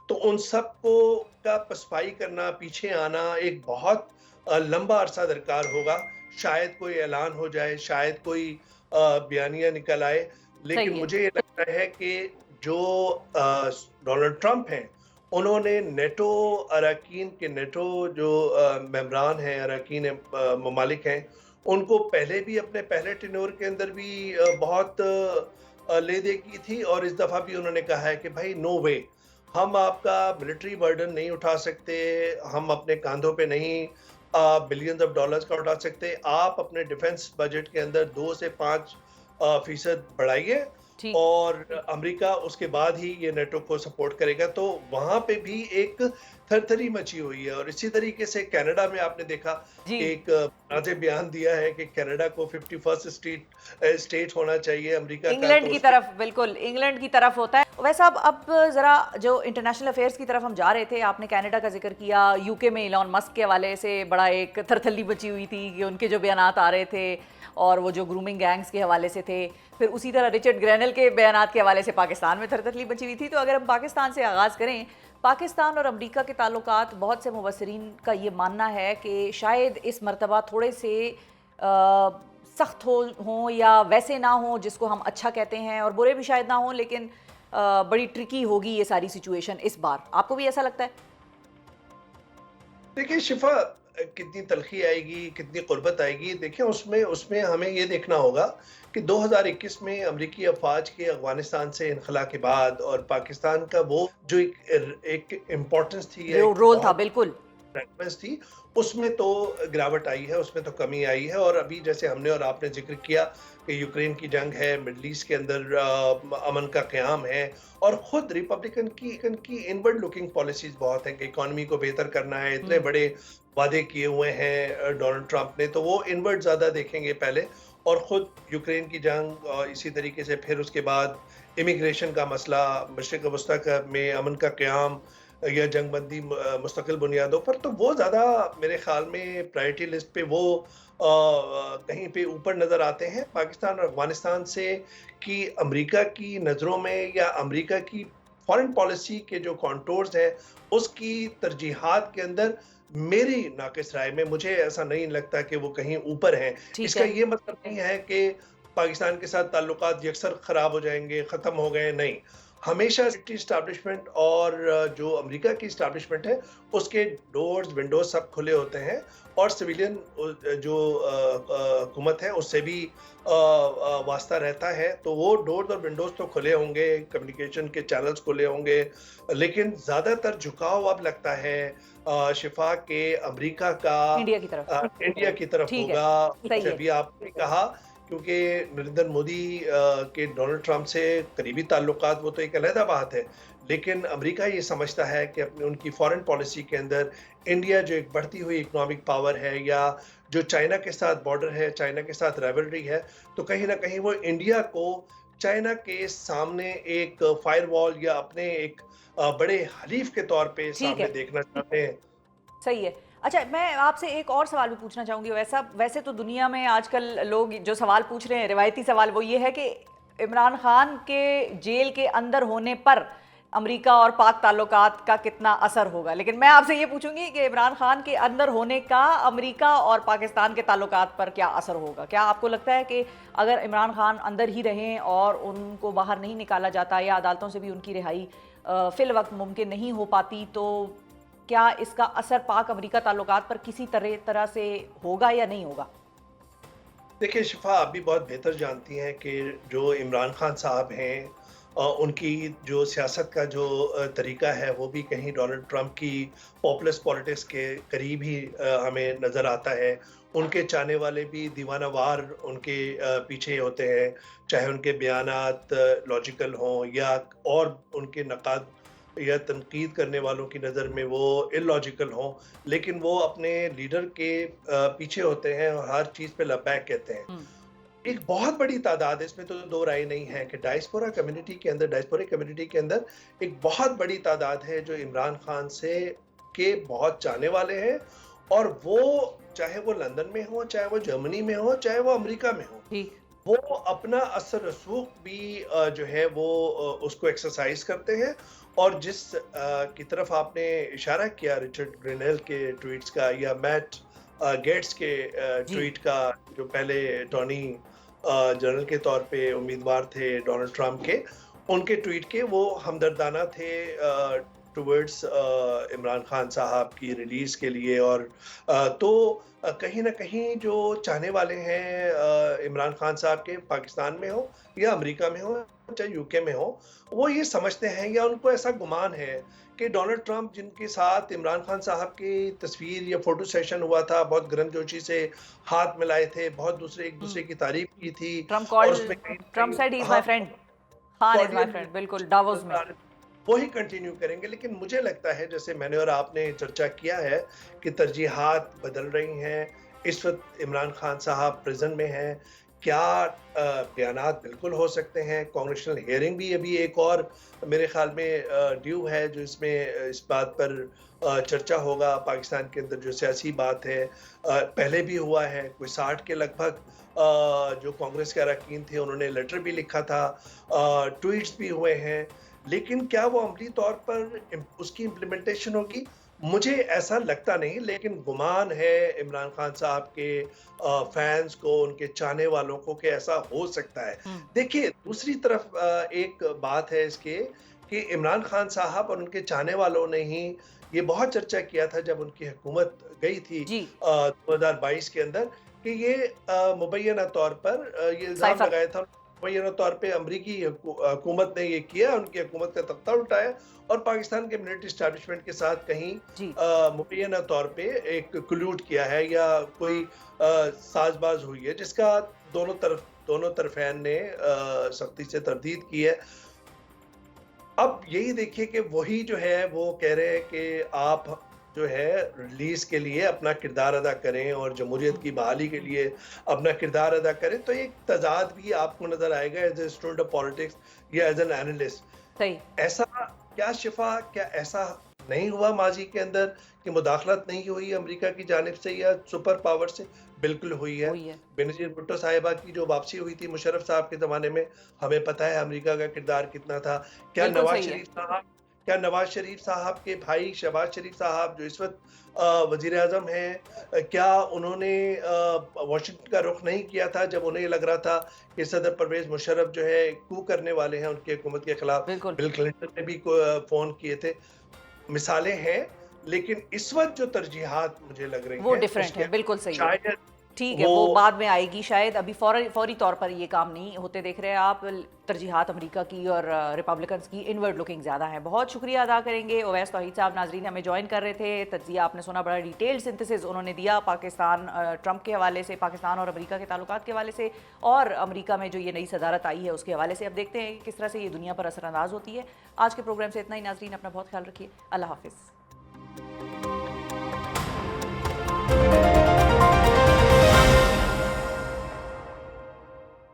तो उन सबको का पसपाई करना, पीछे आना एक बहुत लंबा अरसा दरकार होगा। शायद कोई ऐलान हो जाए, शायद कोई बयानिया निकल आए, लेकिन सही है। मुझे ये लगता है कि जो डोनाल्ड ट्रंप हैं, उन्होंने नेटो अरकान के नेटो जो मेंबरान हैं, अरकान ममालिक हैं, उनको पहले भी अपने पहले टेन्योर के अंदर भी बहुत ले-दे की थी और इस दफ़ा भी उन्होंने कहा है कि भाई नो वे, हम आपका मिलिट्री बर्डन नहीं उठा सकते, हम अपने कांधों पे नहीं बिलियंस ऑफ डॉलर्स का उठा सकते। आप अपने डिफेंस बजट के अंदर 2 से 5 फीसद बढ़ाइए ठीक। और अमेरिका उसके बाद ही ये नेटो को सपोर्ट करेगा। तो वहाँ पे भी एक थरथरी मची हुई है और इसी तरीके से कनाडा में आपने देखा जी। कि एक ने बयान दिया है कि कनाडा को 51st स्टेट होना चाहिए अमेरिका का, इंग्लैंड तो की उसके तरफ, बिल्कुल, इंग्लैंड की तरफ होता है। वैसे अब ज़रा जो इंटरनेशनल अफेयर्स की तरफ हम जा रहे थे, आपने कनाडा का ज़िक्र किया, यूके में इलॉन मस्क के हवाले से बड़ा एक थरथल्ली मची हुई थी कि उनके जो बयानात आ रहे थे और वो जो ग्रूमिंग गैंग्स के हवाले से थे। फिर उसी तरह रिचर्ड ग्रेनल के बयानात के हवाले से पाकिस्तान में थरथल्ली मची हुई थी। तो अगर हम पाकिस्तान से आगाज़ करें, पाकिस्तान और अमेरिका के ताल्लुकात, बहुत से मुबस्सिरीन का ये मानना है कि शायद इस मर्तबा थोड़े से सख्त हों या वैसे ना हों जिसको हम अच्छा कहते हैं, और बुरे भी शायद ना हों, लेकिन बड़ी ट्रिकी होगी ये सारी सिचुएशन इस बार। आपको भी ऐसा लगता है? देखिए शिफा, कितनी तलखी आएगी, कितनी क़ुर्बत आएगी, देखिए उसमें उसमें हमें ये देखना होगा कि 2021 में अमरीकी अफ़वाज के अफ़गानिस्तान से इन्खला के बाद और पाकिस्तान का वो जो एक इम्पोर्टेंस थी या एक रोल था, बहुत बिल्कुल। रेलेवेंस थी, उसमें तो गिरावट आई है, उसमें तो कमी आई है। और अभी जैसे हमने और आपने ज़िक्र किया कि यूक्रेन की जंग है, मिडल ईस्ट के अंदर अमन का क़याम है और खुद रिपब्लिकन की इनवर्ड लुकिंग पॉलिसीज़ बहुत हैं कि इकोनॉमी को बेहतर करना है, इतने हुँ। बड़े वादे किए हुए हैं डोनाल्ड ट्रंप ने, तो वो इनवर्ड ज़्यादा देखेंगे पहले और खुद यूक्रेन की जंग और इसी तरीके से फिर उसके बाद इमिग्रेशन का मसला, मशरिक़ वस्ता में अमन का क़याम या जंगबंदी मुस्तकिल बुनियादों पर, तो वो ज़्यादा मेरे ख़्याल में प्रायोरिटी लिस्ट पे वो कहीं पे ऊपर नज़र आते हैं पाकिस्तान और अफ़गानिस्तान से। कि अमेरिका की नज़रों में या अमेरिका की फ़ॉरेन पॉलिसी के जो कॉन्टूर्स हैं, उसकी तरजीहात के अंदर मेरी नाक़िस राय में मुझे ऐसा नहीं लगता कि वो कहीं ऊपर हैं। ठीक इसका है। ये मतलब नहीं है कि पाकिस्तान के साथ ताल्लुकात यकसर ख़राब हो जाएँगे, ख़त्म हो गए, नहीं। हमेशा सिटी एस्टैब्लिशमेंट और जो अमेरिका की एस्टैब्लिशमेंट है, उसके डोर्स, विंडोज़ सब खुले होते हैं और सिविलियन जो हुकूमत है, उससे भी वास्ता रहता है, तो वो डोर्स और विंडोज़ तो खुले होंगे, कम्युनिकेशन के चैनल्स खुले होंगे, लेकिन ज़्यादातर झुकाव अब लगता है शिफा के अमेरिका का इंडिया की तरफ। इंडिया की तरफ ठीक है, होगा। सही जैसे है। अभी आपने कहा, क्योंकि नरेंद्र मोदी के डोनाल्ड ट्रंप से करीबी ताल्लुकात, वो तो एक अलग बात है, लेकिन अमेरिका ये समझता है कि अपनी उनकी फॉरेन पॉलिसी के अंदर इंडिया जो एक बढ़ती हुई इकोनॉमिक पावर है या जो चाइना के साथ बॉर्डर है, चाइना के साथ राइवलरी है, तो कहीं ना कहीं वो इंडिया को चाइना के सामने एक फायरवॉल या अपने एक बड़े हलीफ के तौर पे ठीक सामने है। देखना चाहते हैं। सही है। अच्छा, मैं आपसे एक और सवाल भी पूछना चाहूँगी। वैसे तो दुनिया में आजकल लोग जो सवाल पूछ रहे हैं, रिवायती सवाल, वो ये है कि इमरान खान के जेल के अंदर होने पर अमेरिका और पाक ताल्लुकात का कितना असर होगा। लेकिन मैं आपसे ये पूछूंगी कि इमरान खान के अंदर होने का अमेरिका और पाकिस्तान के ताल्लुकात पर क्या असर होगा? क्या आपको लगता है कि अगर इमरान खान अंदर ही रहें और उनको बाहर नहीं निकाला जाता या अदालतों से भी उनकी रिहाई फिल वक्त मुमकिन नहीं हो पाती, तो क्या इसका असर पाक अमेरिका ताल्लुकात पर किसी तरह से होगा या नहीं होगा? देखिए शिफा, आप भी बहुत बेहतर जानती हैं कि जो इमरान खान साहब हैं, उनकी जो सियासत का जो तरीका है, वो भी कहीं डोनाल्ड ट्रंप की पॉपुलिस्ट पॉलिटिक्स के करीब ही हमें नज़र आता है। उनके चाहने वाले भी दीवानावार उनके पीछे होते हैं, चाहे उनके बयानात लॉजिकल हों या और उनके नक़ाद या तनकीद करने वालों की नज़र में वो इलॉजिकल हों, लेकिन वो अपने लीडर के पीछे होते हैं और हर चीज़ पे लब्बैक कहते हैं। हुँ। एक बहुत बड़ी तादाद है, इसमें तो दो राय नहीं है कि डायस्पोरिक कम्युनिटी के अंदर एक बहुत बड़ी तादाद है जो इमरान खान से के बहुत चाहने वाले हैं और वो चाहे वो लंदन में हो, चाहे वो जर्मनी में हो, चाहे वो अमेरिका में हो, ठीक। वो अपना असर रसूख भी जो है वो उसको एक्सरसाइज करते हैं और जिस की तरफ आपने इशारा किया रिचर्ड ग्रेनेल के ट्वीट्स का या मैट गेट्स के जी। ट्वीट का, जो पहले अटॉर्नी जनरल के तौर पे उम्मीदवार थे डोनाल्ड ट्रंप के, उनके ट्वीट के वो हमदर्दाना थे टुवर्ड्स इमरान खान साहब की रिलीज के लिए। और तो कहीं ना कहीं जो चाहने वाले हैं इमरान खान साहब के, पाकिस्तान में हो या अमेरिका में हो चाहे यूके में हो, वो ये समझते हैं या उनको ऐसा गुमान है कि डोनाल्ड ट्रंप जिनके साथ इमरान खान साहब की तस्वीर या फोटो सेशन हुआ था, बहुत गर्मजोशी से हाथ मिलाए थे, बहुत दूसरे एक दूसरे की तारीफ की थी, ट्रम्प और कॉल्ड उसमें कहीं ना ट्रम्प सेड ही इज कहीं माय हाँ friend, Khan is my cordial friend, बिल्कुल डावोस में। वो ही कंटिन्यू करेंगे। लेकिन मुझे लगता है, जैसे मैंने और आपने चर्चा किया है, कि तरजीहात बदल रही हैं। इस वक्त इमरान खान साहब प्रिजन में हैं। क्या बयानात बिल्कुल हो सकते हैं। कांग्रेशनल हियरिंग भी अभी एक और मेरे ख्याल में ड्यू है, जो इसमें इस बात पर चर्चा होगा। पाकिस्तान के अंदर जो सियासी बात है, पहले भी हुआ है, कोई 60 के लगभग जो कांग्रेस के अरकान थे उन्होंने लेटर भी लिखा था, ट्वीट्स भी हुए हैं। लेकिन क्या वो अमली तौर पर उसकी इम्प्लीमेंटेशन होगी, मुझे ऐसा लगता नहीं। लेकिन गुमान है इमरान खान साहब के फैंस को, उनके चाहने वालों को, कि ऐसा हो सकता है। हम्म। देखिए, दूसरी तरफ एक बात है इसके, कि इमरान खान साहब और उनके चाहने वालों ने ही ये बहुत चर्चा किया था जब उनकी हुकूमत गई थी जी। 2022 के अंदर, कि ये मुबैना तौर पर ये इल्ज़ाम साइफर। लगाया था, मुबैना तौर पे अमरीकी हुकूमत ने ये किया, उनकी हुकूमत का तख्ता उठाया और पाकिस्तान के मिलिट्री एस्टैब्लिशमेंट के साथ कहीं जी। मुबैना तौर पे एक कलूट किया है या कोई साजबाज हुई है, जिसका दोनों तरफैन ने सख्ती से तरदीद की है। अब यही देखिए कि वही जो है वो कह रहे हैं कि आप जो है रिलीज के लिए अपना किरदार अदा करें और जमहूरियत की बहाली के लिए अपना किरदार अदा करें। तो एक तजाद भी आपको नजर आएगा as a student of politics या एज एन एनालिस्ट। सही। ऐसा क्या ऐसा नहीं हुआ माजी के अंदर कि मुदाखलत नहीं हुई अमेरिका की जानिब से या सुपर पावर से? बिल्कुल हुई है। वही है। बेनजीर भुट्टो साहिबा की जो वापसी हुई थी मुशर्रफ साहब के ज़माने में, हमें पता है अमेरिका का किरदार कितना था। क्या बिल्कुल नवाज सही है। शरीफ साहब क्या नवाज शरीफ साहब के भाई शहबाज शरीफ साहब, जो इस वक्त वजीर आजम हैं, क्या उन्होंने वाशिंगटन का रुख नहीं किया था जब उन्हें लग रहा था कि सदर परवेज मुशर्रफ जो है कू करने वाले हैं उनकी हुकूमत के खिलाफ? बिल्कुल। बिल क्लिंटन ने भी फ़ोन किए थे। मिसालें हैं, लेकिन इस वक्त जो तरजीहात मुझे लग रही वो हैं डिफरेंट उसके है, बिल्कुल सही है। शायद ठीक है, वो वो बाद में आएगी शायद, अभी फौरी तौर पर ये काम नहीं होते देख रहे हैं आप। तरजीहात अमेरिका की और रिपब्लिकन्स की इनवर्ड लुकिंग ज़्यादा है। बहुत शुक्रिया अदा करेंगे ओवैस तौहीद साहब, नाजरीन हमें ज्वाइन कर रहे थे। तज्जिया आपने सुना, बड़ा डिटेल्ड सिंथेसिस उन्होंने दिया पाकिस्तान ट्रंप के हवाले से, पाकिस्तान और अमेरिका के ताल्लुकात के हवाले से, और अमेरिका में जो ये नई सदारत आई है उसके हवाले से। अब देखते हैं किस तरह से ये दुनिया पर असरअंदाज होती है। आज के प्रोग्राम से इतना ही नाजरीन, अपना बहुत ख्याल रखिए। अल्लाह हाफिज़।